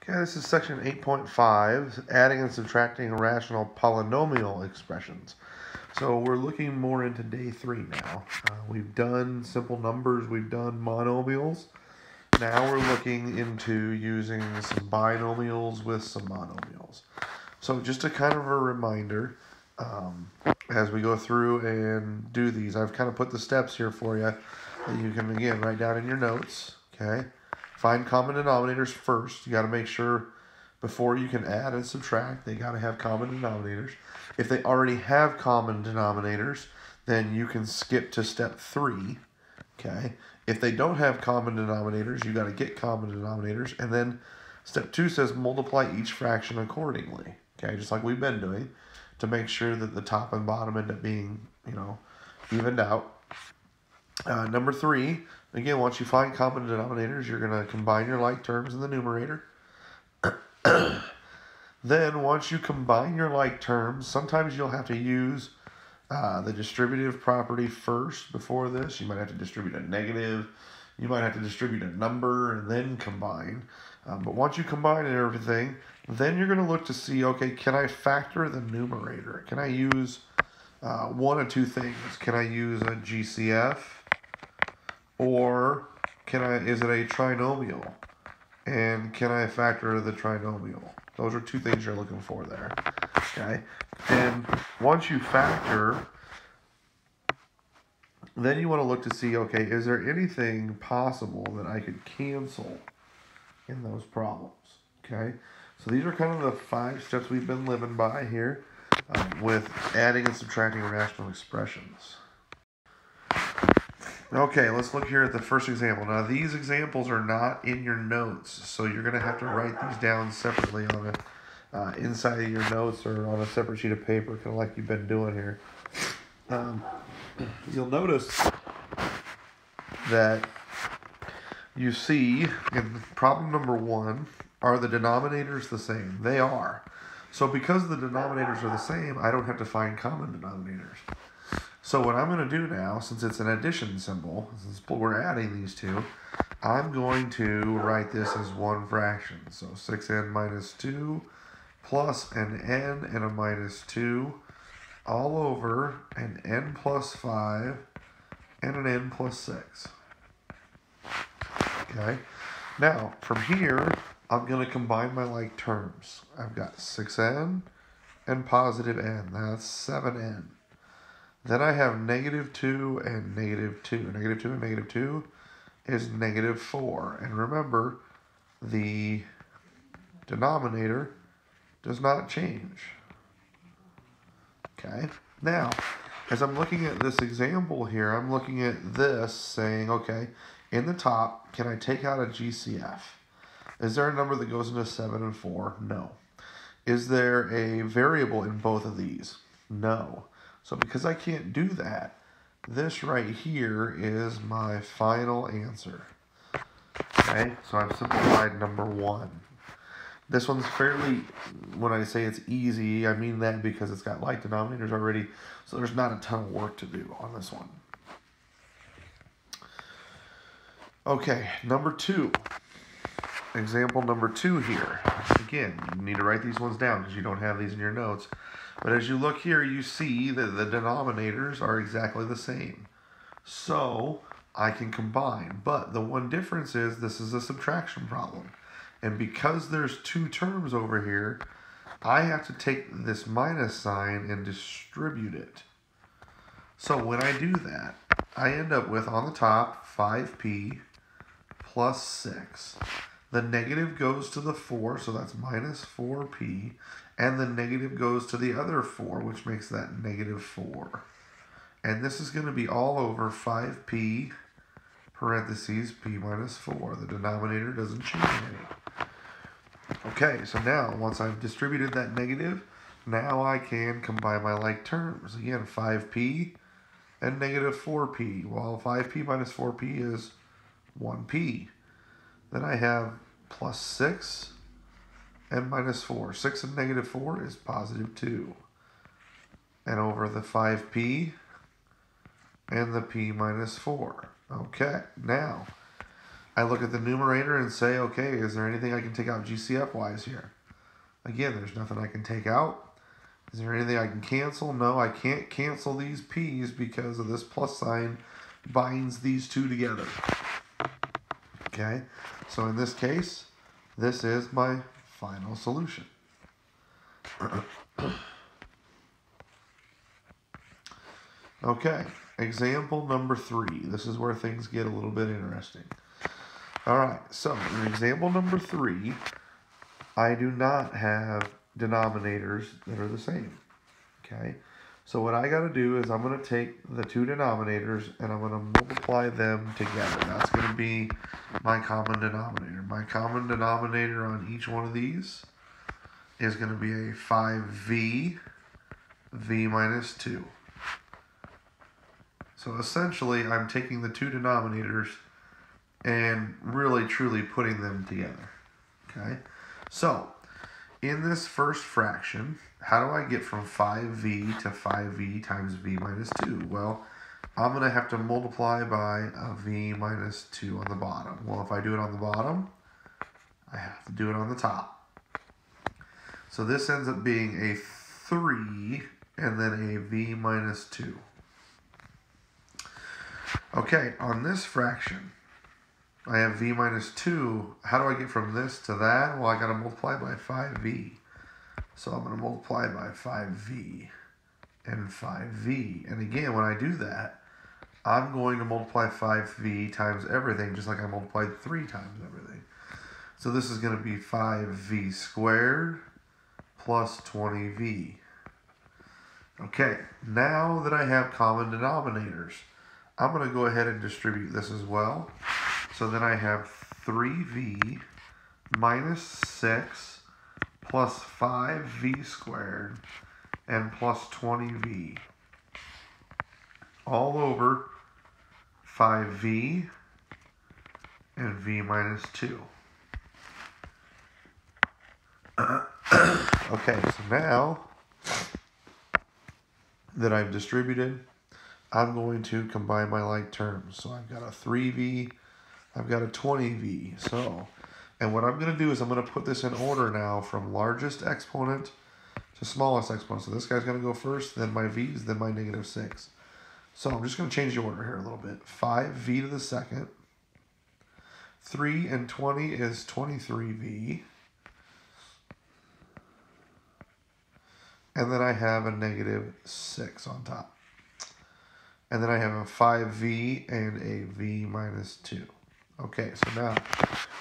Okay, this is section 8.5, adding and subtracting rational polynomial expressions. So we're looking more into day 3 now. We've done simple numbers, we've done monomials. Now we're looking into using some binomials with some monomials. So just a kind of a reminder, as we go through and do these, I've kind of put the steps here for you that you can, again, write down in your notes, okay? Find common denominators first. You got to make sure before you can add and subtract, they got to have common denominators. If they already have common denominators, then you can skip to step 3, okay? If they don't have common denominators, you got to get common denominators. And then step 2 says multiply each fraction accordingly, okay? Just like we've been doing to make sure that the top and bottom end up being, evened out. Number 3, again, once you find common denominators, you're going to combine your like terms in the numerator. Then, once you combine your like terms, sometimes you'll have to use the distributive property first before this. You might have to distribute a negative. You might have to distribute a number and then combine. But once you combine everything, then you're going to look to see, okay, can I factor the numerator? Can I use one of two things? Can I use a GCF? Or is it a trinomial? And can I factor the trinomial? Those are two things you're looking for there. Okay? And once you factor, then you want to look to see, okay, is there anything possible that I could cancel in those problems? Okay? So these are kind of the 5 steps we've been living by here with adding and subtracting rational expressions. Okay, let's look here at the first example. Now, these examples are not in your notes, so you're going to have to write these down separately on inside of your notes or on a separate sheet of paper, kind of like you've been doing here. You'll notice that you see in problem number 1, are the denominators the same? They are. So because the denominators are the same, I don't have to find common denominators. So what I'm going to do now, since it's an addition symbol, since we're adding these two, I'm going to write this as one fraction. So 6n minus 2 plus an n and a minus 2 all over an n plus 5 and an n plus 6. Okay? Now, from here, I'm going to combine my like terms. I've got 6n and positive n. That's 7n. Then I have negative 2 and negative 2. Negative 2 and negative 2 is negative 4. And remember, the denominator does not change. Okay? Now, as I'm looking at this example here, I'm looking at this saying, okay, in the top, can I take out a GCF? Is there a number that goes into 7 and 4? No. Is there a variable in both of these? No. So because I can't do that, this right here is my final answer. Okay, so I've simplified number 1. This one's fairly, when I say it's easy, I mean that because it's got like denominators already, so there's not a ton of work to do on this one. Okay, number 2. Example number 2 here. Again, you need to write these ones down because you don't have these in your notes. But as you look here, you see that the denominators are exactly the same. So I can combine. But the one difference is this is a subtraction problem. And because there's 2 terms over here, I have to take this minus sign and distribute it. So when I do that, I end up with, on the top, 5p plus 6. The negative goes to the 4, so that's minus 4p. And the negative goes to the other 4, which makes that negative 4. And this is going to be all over 5p parentheses p minus 4. The denominator doesn't change any. Okay, so now, once I've distributed that negative, now I can combine my like terms. Again, 5p and negative 4p. Well, 5p minus 4p is 1p. Then I have plus 6 and minus 4. 6 and negative 4 is positive 2. And over the 5p and the p minus 4. Okay, now I look at the numerator and say, okay, is there anything I can take out GCF-wise here? Again, there's nothing I can take out. Is there anything I can cancel? No, I can't cancel these p's because of this plus sign binds these two together. Okay, so in this case, this is my final solution. Okay, example number 3. This is where things get a little bit interesting. All right, so in example number 3, I do not have denominators that are the same. Okay, so what I got to do is I'm going to take the two denominators and I'm going to multiply them together. That's going to be my common denominator. My common denominator on each one of these is going to be a 5v, v minus 2. So essentially, I'm taking the two denominators and really truly putting them together. Okay, so in this first fraction, how do I get from 5v to 5v times v minus 2? Well, I'm going to have to multiply by a v minus 2 on the bottom. Well, if I do it on the bottom, I have to do it on the top. So this ends up being a 3 and then a v minus 2. Okay, on this fraction, I have v minus 2. How do I get from this to that? Well, I got to multiply by 5v. So I'm going to multiply by 5v and 5v. And again, when I do that, I'm going to multiply 5v times everything, just like I multiplied 3 times everything. So this is going to be 5v squared plus 20v. Okay, now that I have common denominators, I'm going to go ahead and distribute this as well. So then I have 3v minus 6 plus 5v squared and plus 20v all over 5v and v minus 2. Okay, so now that I've distributed, I'm going to combine my like terms. So I've got a 3v, I've got a 20v. So, and what I'm going to do is I'm going to put this in order now from largest exponent to smallest exponent. So this guy's going to go first, then my v's, then my negative 6. So I'm just going to change the order here a little bit. 5v to the second. 3 and 20 is 23v. And then I have a negative 6 on top. And then I have a 5v and a v minus 2. Okay, so now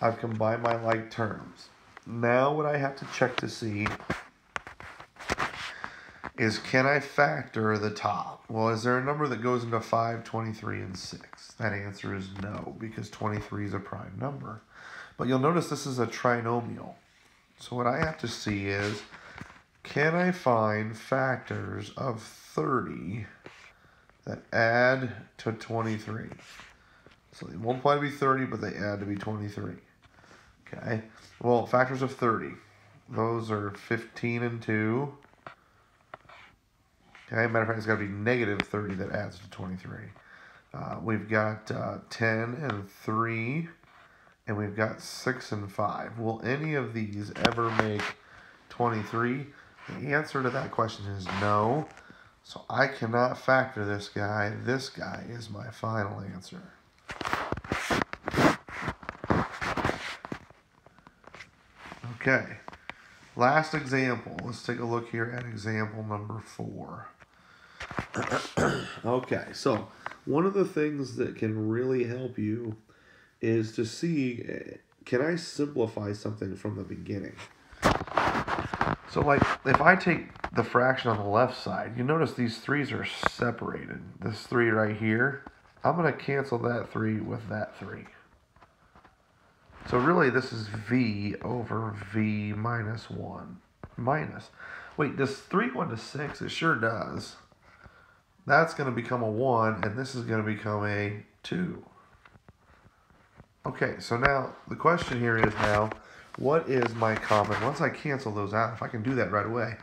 I've combined my like terms. Now what I have to check to see is, can I factor the top? Well, is there a number that goes into 5, 23, and 6? That answer is no, because 23 is a prime number. But you'll notice this is a trinomial. So what I have to see is, can I find factors of 30 that add to 23? So they multiply to be 30, but they add to be 23. Okay, well, factors of 30. Those are 15 and 2. Okay, matter of fact, it's got to be negative 30 that adds to 23. We've got 10 and 3, and we've got 6 and 5. Will any of these ever make 23? The answer to that question is no. So I cannot factor this guy. This guy is my final answer. Okay, last example. Let's take a look here at example number 4. Okay, so one of the things that can really help you is to see, can I simplify something from the beginning? So like, if I take the fraction on the left side, you notice these 3's are separated. This 3 right here, I'm going to cancel that 3 with that 3. So really, this is v over v minus 1. Minus. Wait, does 3 go into 6? It sure does. That's going to become a 1, and this is going to become a 2. Okay, so now the question here is now, what is my common? Once I cancel those out, if I can do that right away,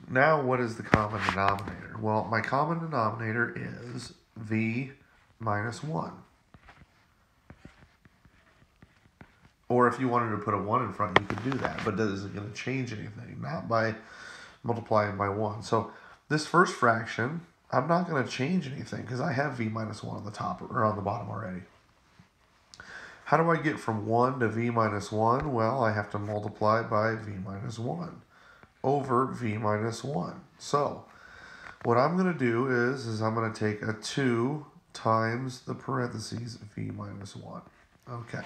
now what is the common denominator? Well, my common denominator is v minus 1. Or if you wanted to put a 1 in front, you could do that. But that isn't going to change anything, not by multiplying by 1. So this first fraction, I'm not going to change anything because I have v minus 1 on the top or on the bottom already. How do I get from 1 to v minus 1? Well, I have to multiply by v minus 1 over v minus 1. So what I'm going to do is I'm going to take a 2 times the parentheses v minus 1. Okay.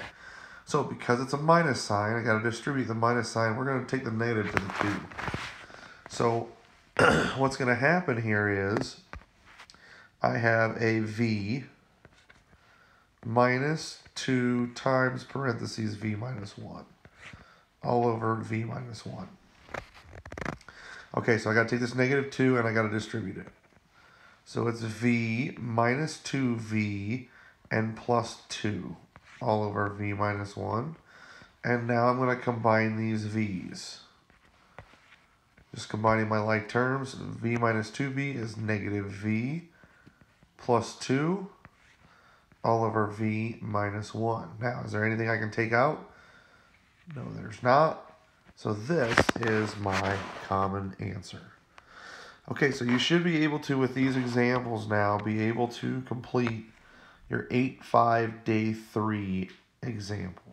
So because it's a minus sign, I got to distribute the minus sign. We're going to take the negative to the 2. So what's going to happen here is I have a v minus 2 times parentheses v minus 1 all over v minus 1. Okay, so I got to take this negative 2 and I got to distribute it. So it's v minus 2v and plus 2 all over v minus 1. And now I'm going to combine these v's. Just combining my like terms, v minus 2v is negative v plus 2 all over v minus 1. Now, is there anything I can take out? No, there's not. So this is my common answer. Okay, so you should be able to, with these examples now, be able to complete your 8-5 day 3 example.